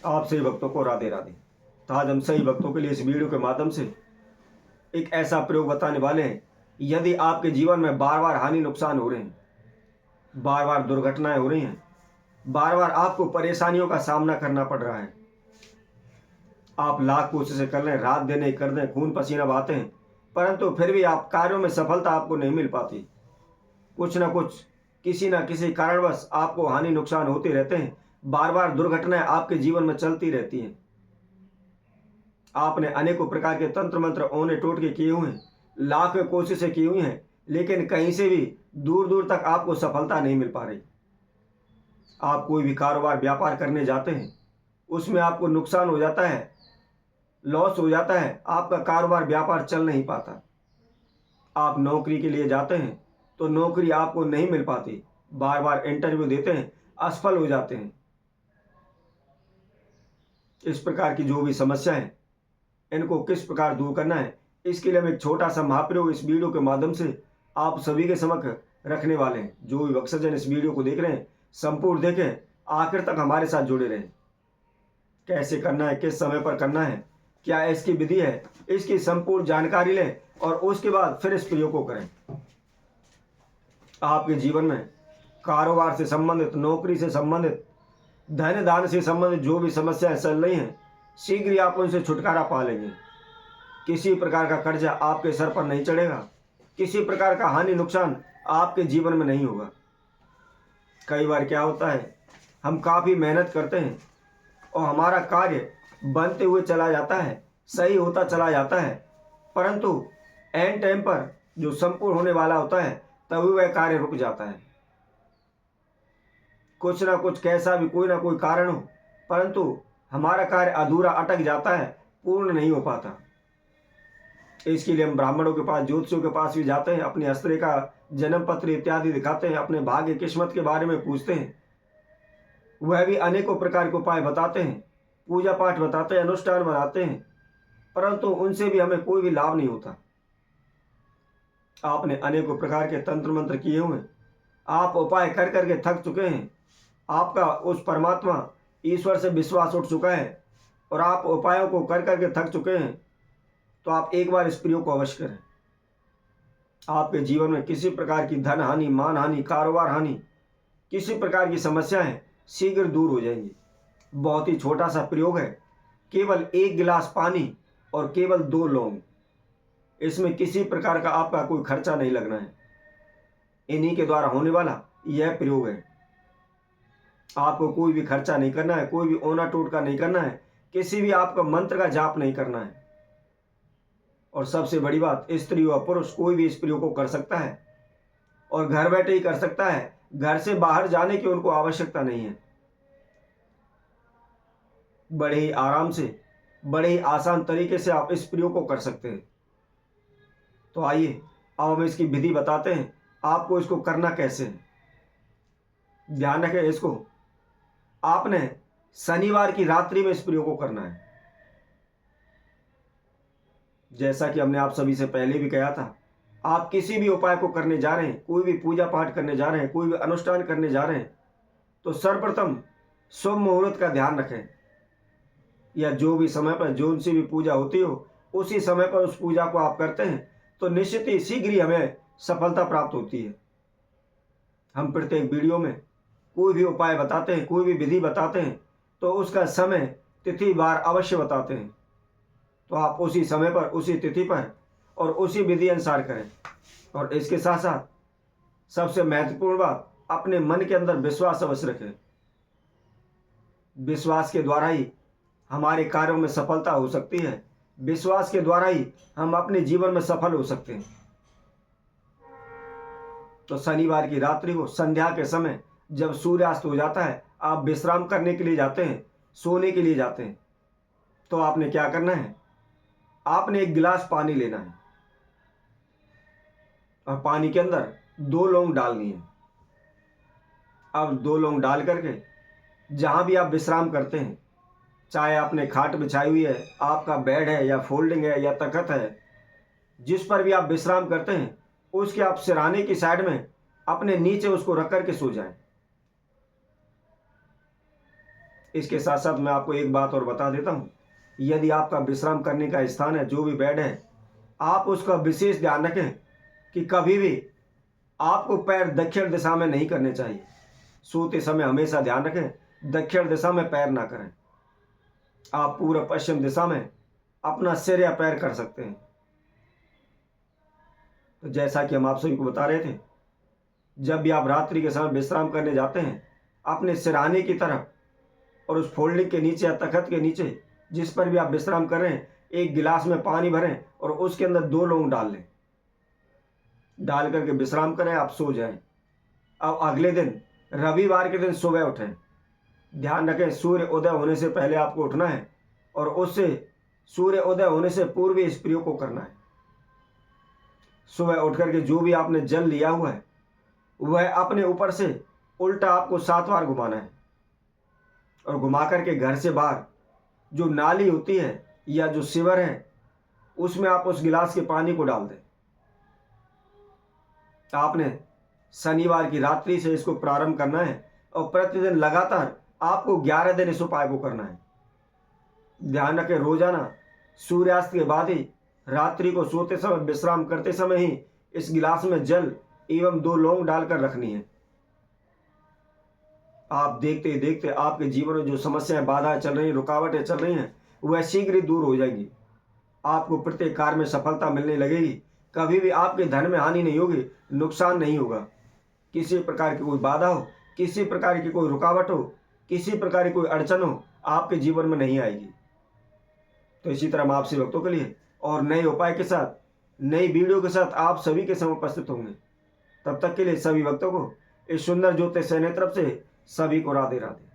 आप सही भक्तों को राधे राधे। तो आज हम सही भक्तों के लिए इस वीडियो के माध्यम से एक ऐसा प्रयोग बताने वाले हैं। यदि आपके जीवन में बार बार हानि नुकसान हो रहे हैं, बार बार दुर्घटनाएं हो रही हैं, बार बार आपको परेशानियों का सामना करना पड़ रहा है, आप लाख कोशिशें कर लें, रात दिन कर दें, खून पसीना बहाते हैं, परंतु फिर भी आप कार्यों में सफलता आपको नहीं मिल पाती। कुछ ना कुछ, किसी ना किसी कारणवश आपको हानि नुकसान होते रहते हैं, बार बार दुर्घटनाएं आपके जीवन में चलती रहती हैं। आपने अनेकों प्रकार के तंत्र मंत्र ओने टोटके किए हुए हैं, लाखों कोशिशें की हुई हैं, लेकिन कहीं से भी दूर दूर तक आपको सफलता नहीं मिल पा रही। आप कोई भी कारोबार व्यापार करने जाते हैं, उसमें आपको नुकसान हो जाता है, लॉस हो जाता है, आपका कारोबार व्यापार चल नहीं पाता। आप नौकरी के लिए जाते हैं तो नौकरी आपको नहीं मिल पाती, बार बार इंटरव्यू देते हैं, असफल हो जाते हैं। इस प्रकार की जो भी समस्या है, इनको किस प्रकार दूर करना है, इसके लिए हम एक छोटा सा महाप्रयोग इस वीडियो के माध्यम से आप सभी के समक्ष रखने वाले हैं। जो भी भक्तजन इस वीडियो को देख रहे हैं, संपूर्ण देखें, आखिर तक हमारे साथ जुड़े रहें। कैसे करना है, किस समय पर करना है, क्या इसकी विधि है, इसकी संपूर्ण जानकारी लें और उसके बाद फिर इस प्रयोग को करें। आपके जीवन में कारोबार से संबंधित, नौकरी से संबंधित, धन दान से संबंधित जो भी समस्याएं चल रही हैं, शीघ्र ही आप उनसे छुटकारा पा लेंगे। किसी प्रकार का कर्जा आपके सर पर नहीं चढ़ेगा, किसी प्रकार का हानि नुकसान आपके जीवन में नहीं होगा। कई बार क्या होता है, हम काफ़ी मेहनत करते हैं और हमारा कार्य बनते हुए चला जाता है, सही होता चला जाता है, परंतु एंड टाइम पर जो संपूर्ण होने वाला होता है, तभी वह कार्य रुक जाता है। कुछ ना कुछ, कैसा भी कोई ना कोई कारण हो, परंतु हमारा कार्य अधूरा अटक जाता है, पूर्ण नहीं हो पाता। इसके लिए हम ब्राह्मणों के पास, ज्योतिषियों के पास भी जाते हैं, अपनी हस्तरेखा, जन्म पत्र इत्यादि दिखाते हैं, अपने भाग्य किस्मत के बारे में पूछते हैं। वह भी अनेकों प्रकार के उपाय बताते हैं, पूजा पाठ बताते हैं, अनुष्ठान बनाते हैं, परंतु उनसे भी हमें कोई भी लाभ नहीं होता। आपने अनेकों प्रकार के तंत्र मंत्र किए हुए, आप उपाय कर करके थक चुके हैं, आपका उस परमात्मा ईश्वर से विश्वास उठ चुका है और आप उपायों को कर करके थक चुके हैं, तो आप एक बार इस प्रयोग को अवश्य करें। आपके जीवन में किसी प्रकार की धन हानि, मान हानि, कारोबार हानि, किसी प्रकार की समस्याएं शीघ्र दूर हो जाएंगी। बहुत ही छोटा सा प्रयोग है, केवल 1 गिलास पानी और केवल 2 लौंग। इसमें किसी प्रकार का आपका कोई खर्चा नहीं लगना है, इन्हीं के द्वारा होने वाला यह प्रयोग है। आपको कोई भी खर्चा नहीं करना है, कोई भी ओना टोटका नहीं करना है, किसी भी आपका मंत्र का जाप नहीं करना है। और सबसे बड़ी बात, स्त्री और पुरुष कोई भी इस प्रयोग को कर सकता है और घर बैठे ही कर सकता है, घर से बाहर जाने की उनको आवश्यकता नहीं है। बड़े ही आराम से, बड़े ही आसान तरीके से आप इस प्रयोग को कर सकते हैं। तो आइए अब हम इसकी विधि बताते हैं, आपको इसको करना कैसे है। ध्यान रखें, इसको आपने शनिवार की रात्रि में इस प्रयोग को करना है। जैसा कि हमने आप सभी से पहले भी कहा था, आप किसी भी उपाय को करने जा रहे हैं, कोई भी पूजा पाठ करने जा रहे हैं, कोई भी अनुष्ठान करने जा रहे हैं, तो सर्वप्रथम शुभ मुहूर्त का ध्यान रखें, या जो भी समय पर जो सी भी पूजा होती हो, उसी समय पर उस पूजा को आप करते हैं तो निश्चित ही शीघ्र ही हमें सफलता प्राप्त होती है। हम प्रत्येक वीडियो में कोई भी उपाय बताते हैं, कोई भी विधि बताते हैं, तो उसका समय, तिथि, वार अवश्य बताते हैं। तो आप उसी समय पर, उसी तिथि पर और उसी विधि अनुसार करें। और इसके साथ साथ सबसे महत्वपूर्ण बात, अपने मन के अंदर विश्वास अवश्य रखें। विश्वास के द्वारा ही हमारे कार्यों में सफलता हो सकती है, विश्वास के द्वारा ही हम अपने जीवन में सफल हो सकते हैं। तो शनिवार की रात्रि को संध्या के समय जब सूर्यास्त हो जाता है, आप विश्राम करने के लिए जाते हैं, सोने के लिए जाते हैं, तो आपने क्या करना है, आपने 1 गिलास पानी लेना है और पानी के अंदर 2 लौंग डालनी है। अब 2 लौंग डाल करके जहाँ भी आप विश्राम करते हैं, चाहे आपने खाट बिछाई हुई है, आपका बेड है या फोल्डिंग है या तखत है, जिस पर भी आप विश्राम करते हैं, उसके आप सिरहाने की साइड में अपने नीचे उसको रख करके सो जाएं। इसके साथ साथ मैं आपको एक बात और बता देता हूँ, यदि आपका विश्राम करने का स्थान है, जो भी बेड है, आप उसका विशेष ध्यान रखें कि कभी भी आपको पैर दक्षिण दिशा में नहीं करने चाहिए। सोते समय हमेशा ध्यान रखें दक्षिण दिशा में पैर ना करें। आप पूर्व पश्चिम दिशा में अपना सिर या पैर कर सकते हैं। तो जैसा कि हम आप सभी को बता रहे थे, जब भी आप रात्रि के समय विश्राम करने जाते हैं, अपने सिरहाने की तरफ और उस फोल्डिंग के नीचे या तखत के नीचे जिस पर भी आप विश्राम कर रहे हैं, एक गिलास में पानी भरें और उसके अंदर 2 लौंग डाल लें। डाल करके विश्राम करें, आप सो जाएं। अब अगले दिन रविवार के दिन सुबह उठें। ध्यान रखें सूर्य उदय होने से पहले आपको उठना है और उससे सूर्य उदय होने से पूर्व इस प्रयोग को करना है। सुबह उठ करके जो भी आपने जल लिया हुआ है वह अपने ऊपर से उल्टा आपको 7 बार घुमाना है और घुमा करके घर से बाहर जो नाली होती है या जो सीवर है उसमें आप उस गिलास के पानी को डाल दें। आपने शनिवार की रात्रि से इसको प्रारंभ करना है और प्रतिदिन लगातार आपको 11 दिन इस उपाय को करना है। ध्यान रखें रोजाना सूर्यास्त के बाद ही रात्रि को सोते समय विश्राम करते समय ही इस गिलास में जल एवं 2 लौंग डालकर रखनी है। आप देखते ही देखते आपके जीवन में जो समस्याएं, बाधाएं चल रही हैं, रुकावटें चल रही हैं, वह शीघ्र ही दूर हो जाएंगी। आपको प्रत्येक कार्य में सफलता मिलने लगेगी। कभी भी आपके धन में हानि नहीं होगी, नुकसान नहीं होगा। किसी प्रकार की कोई बाधा हो, किसी प्रकार की कोई रुकावट हो, किसी प्रकार की कोई अड़चन हो, आपके जीवन में नहीं आएगी। तो इसी तरह हम आपसे भक्तों के लिए और नए उपाय के साथ, नई वीडियो के साथ आप सभी के समय उपस्थित होंगे। तब तक के लिए सभी भक्तों को इस सुंदर ज्योतिष सैन्य तरफ से सभी को राधे राधे।